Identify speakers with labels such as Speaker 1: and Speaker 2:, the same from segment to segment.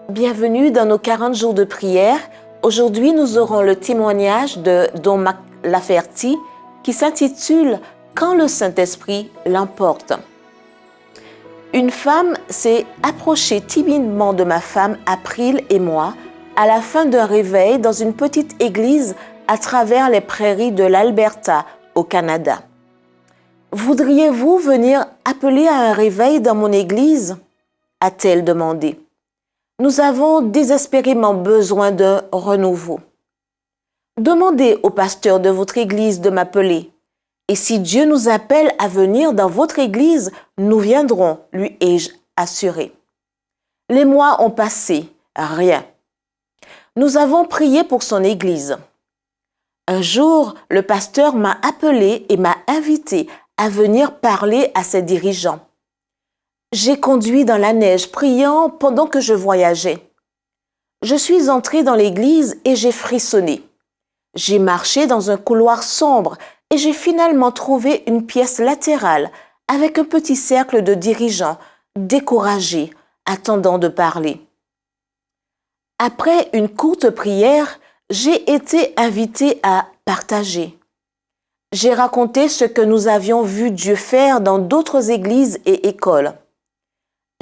Speaker 1: Bienvenue dans nos 40 jours de prière. Aujourd'hui, nous aurons le témoignage de Don Mac Laferty qui s'intitule « Quand le Saint-Esprit l'emporte ». Une femme s'est approchée timidement de ma femme April et moi à la fin d'un réveil dans une petite église à travers les prairies de l'Alberta, au Canada. « Voudriez-vous venir appeler à un réveil dans mon église ?» a-t-elle demandé. Nous avons désespérément besoin d'un renouveau. Demandez au pasteur de votre église de m'appeler. Et si Dieu nous appelle à venir dans votre église, nous viendrons, lui ai-je assuré. Les mois ont passé, rien. Nous avons prié pour son église. Un jour, le pasteur m'a appelé et m'a invité à venir parler à ses dirigeants. J'ai conduit dans la neige, priant pendant que je voyageais. Je suis entrée dans l'église et j'ai frissonné. J'ai marché dans un couloir sombre et j'ai finalement trouvé une pièce latérale avec un petit cercle de dirigeants, découragés, attendant de parler. Après une courte prière, j'ai été invitée à partager. J'ai raconté ce que nous avions vu Dieu faire dans d'autres églises et écoles.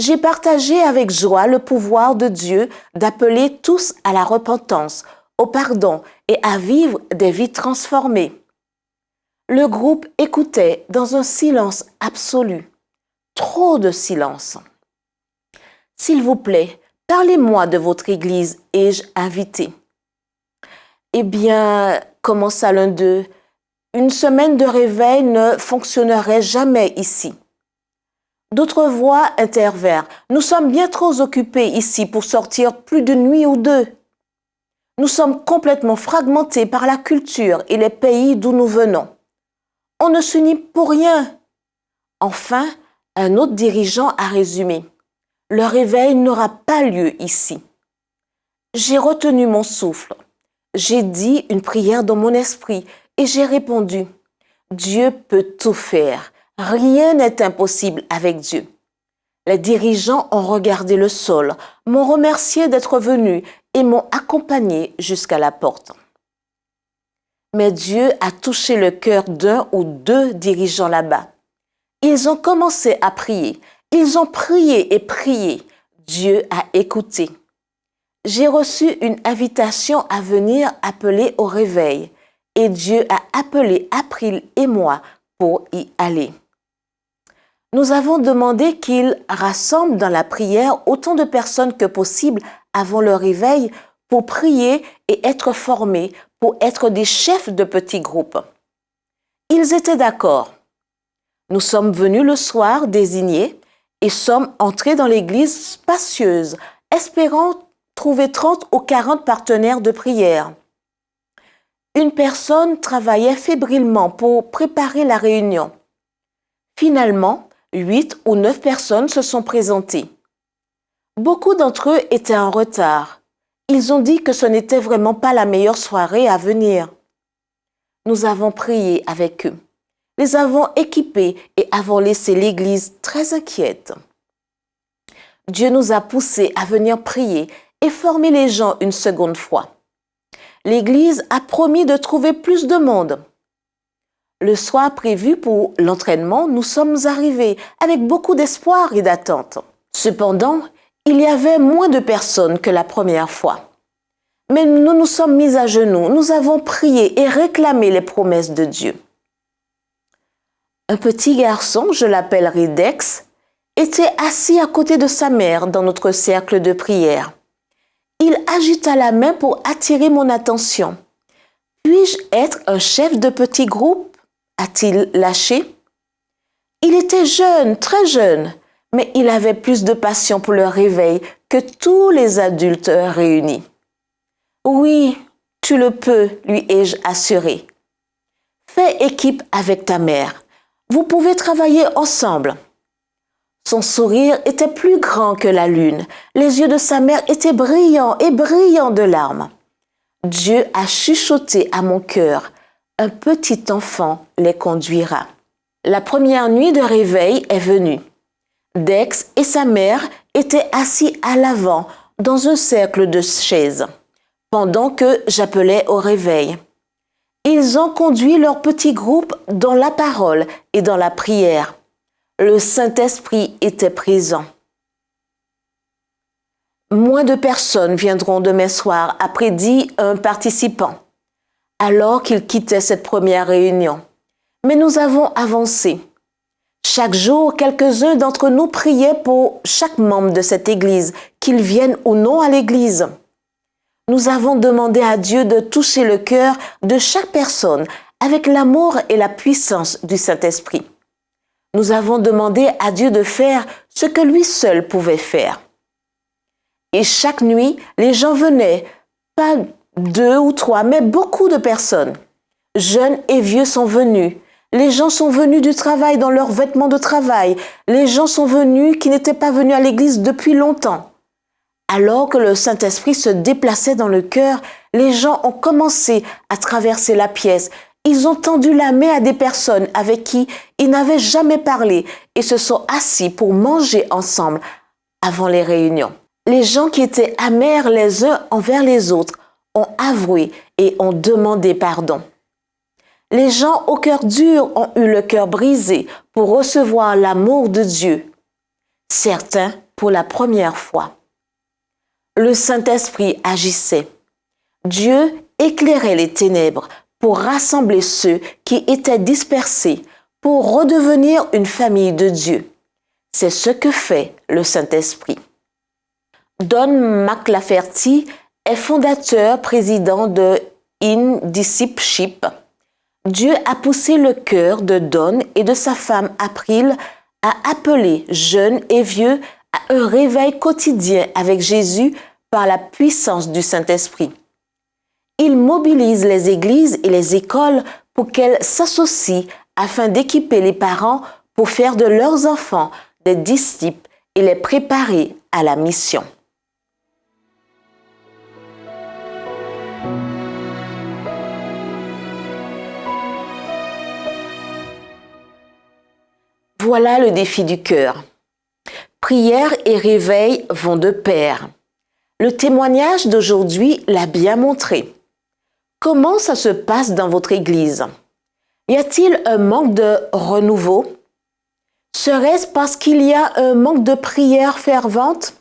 Speaker 1: J'ai partagé avec joie le pouvoir de Dieu d'appeler tous à la repentance, au pardon et à vivre des vies transformées. Le groupe écoutait dans un silence absolu. Trop de silence. « S'il vous plaît, parlez-moi de votre église, ai-je invité. » « Eh bien, commença l'un d'eux, une semaine de réveil ne fonctionnerait jamais ici. » D'autres voix intervinrent. « Nous sommes bien trop occupés ici pour sortir plus d'une nuit ou deux. Nous sommes complètement fragmentés par la culture et les pays d'où nous venons. On ne s'unit pour rien. » Enfin, un autre dirigeant a résumé. « Le réveil n'aura pas lieu ici. » J'ai retenu mon souffle. J'ai dit une prière dans mon esprit et j'ai répondu « Dieu peut tout faire. Rien n'est impossible avec Dieu. » Les dirigeants ont regardé le sol, m'ont remercié d'être venus et m'ont accompagné jusqu'à la porte. Mais Dieu a touché le cœur d'un ou deux dirigeants là-bas. Ils ont commencé à prier. Ils ont prié et prié. Dieu a écouté. J'ai reçu une invitation à venir appeler au réveil et Dieu a appelé April et moi pour y aller. Nous avons demandé qu'il rassemble dans la prière autant de personnes que possible avant le réveil pour prier et être formés, pour être des chefs de petits groupes. Ils étaient d'accord. Nous sommes venus le soir désignés et sommes entrés dans l'église spacieuse, espérant trouver 30 ou 40 partenaires de prière. Une personne travaillait fébrilement pour préparer la réunion. Finalement, 8 ou 9 personnes se sont présentées. Beaucoup d'entre eux étaient en retard. Ils ont dit que ce n'était vraiment pas la meilleure soirée à venir. Nous avons prié avec eux, les avons équipés et avons laissé l'église très inquiète. Dieu nous a poussés à venir prier et former les gens une seconde fois. L'église a promis de trouver plus de monde. Le soir prévu pour l'entraînement, nous sommes arrivés avec beaucoup d'espoir et d'attente. Cependant, il y avait moins de personnes que la première fois. Mais nous nous sommes mis à genoux, nous avons prié et réclamé les promesses de Dieu. Un petit garçon, je l'appellerai Dex, était assis à côté de sa mère dans notre cercle de prière. Il agita la main pour attirer mon attention. « Puis-je être un chef de petit groupe ?» a-t-il lâché. Il était jeune, très jeune, mais il avait plus de passion pour le réveil que tous les adultes réunis. « Oui, tu le peux, lui ai-je assuré. Fais équipe avec ta mère. Vous pouvez travailler ensemble. » Son sourire était plus grand que la lune. Les yeux de sa mère étaient brillants et brillants de larmes. Dieu a chuchoté à mon cœur. Un petit enfant les conduira. La première nuit de réveil est venue. Dex et sa mère étaient assis à l'avant, dans un cercle de chaises, pendant que j'appelais au réveil. Ils ont conduit leur petit groupe dans la parole et dans la prière. Le Saint-Esprit était présent. Moins de personnes viendront demain soir, a prédit un participant, alors qu'il quittait cette première réunion. Mais nous avons avancé. Chaque jour, quelques-uns d'entre nous priaient pour chaque membre de cette Église, qu'il vienne ou non à l'Église. Nous avons demandé à Dieu de toucher le cœur de chaque personne avec l'amour et la puissance du Saint-Esprit. Nous avons demandé à Dieu de faire ce que lui seul pouvait faire. Et chaque nuit, les gens venaient, pas 2 ou 3, mais beaucoup de personnes. Jeunes et vieux sont venus. Les gens sont venus du travail dans leurs vêtements de travail. Les gens sont venus qui n'étaient pas venus à l'église depuis longtemps. Alors que le Saint-Esprit se déplaçait dans le cœur, les gens ont commencé à traverser la pièce. Ils ont tendu la main à des personnes avec qui ils n'avaient jamais parlé et se sont assis pour manger ensemble avant les réunions. Les gens qui étaient amers les uns envers les autres ont avoué et ont demandé pardon. Les gens au cœur dur ont eu le cœur brisé pour recevoir l'amour de Dieu. Certains pour la première fois. Le Saint-Esprit agissait. Dieu éclairait les ténèbres pour rassembler ceux qui étaient dispersés, pour redevenir une famille de Dieu. C'est ce que fait le Saint-Esprit. Don McLafferty est fondateur président de In Discipleship. Dieu a poussé le cœur de Don et de sa femme April à appeler jeunes et vieux à un réveil quotidien avec Jésus par la puissance du Saint-Esprit. Il mobilise les églises et les écoles pour qu'elles s'associent afin d'équiper les parents pour faire de leurs enfants des disciples et les préparer à la mission. Voilà le défi du cœur. Prière et réveil vont de pair. Le témoignage d'aujourd'hui l'a bien montré. Comment ça se passe dans votre église? Y a-t-il un manque de renouveau? Serait-ce parce qu'il y a un manque de prière fervente?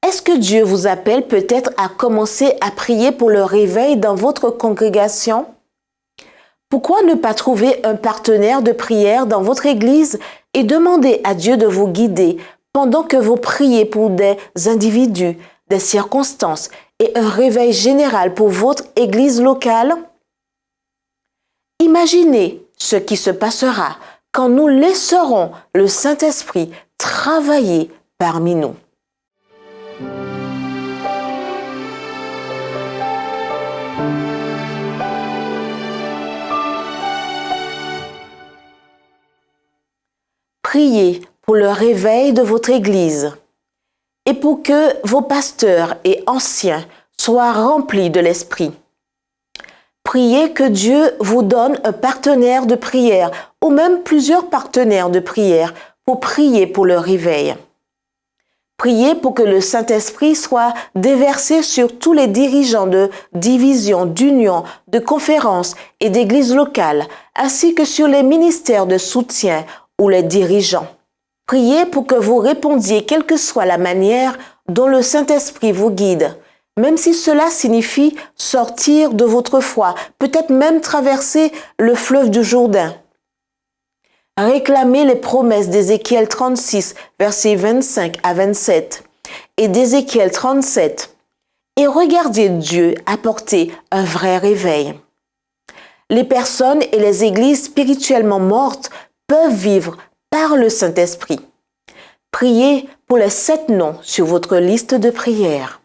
Speaker 1: Est-ce que Dieu vous appelle peut-être à commencer à prier pour le réveil dans votre congrégation? Pourquoi ne pas trouver un partenaire de prière dans votre église et demander à Dieu de vous guider pendant que vous priez pour des individus, des circonstances et un réveil général pour votre église locale? Imaginez ce qui se passera quand nous laisserons le Saint-Esprit travailler parmi nous. Priez pour le réveil de votre Église et pour que vos pasteurs et anciens soient remplis de l'Esprit. Priez que Dieu vous donne un partenaire de prière ou même plusieurs partenaires de prière pour prier pour le réveil. Priez pour que le Saint-Esprit soit déversé sur tous les dirigeants de divisions, d'unions, de conférences et d'églises locales, ainsi que sur les ministères de soutien ou les dirigeants. Priez pour que vous répondiez quelle que soit la manière dont le Saint-Esprit vous guide, même si cela signifie sortir de votre foi, peut-être même traverser le fleuve du Jourdain. Réclamez les promesses d'Ézéchiel 36, versets 25 à 27 et d'Ézéchiel 37 et regardez Dieu apporter un vrai réveil. Les personnes et les églises spirituellement mortes peuvent vivre par le Saint-Esprit. Priez pour les 7 noms sur votre liste de prières.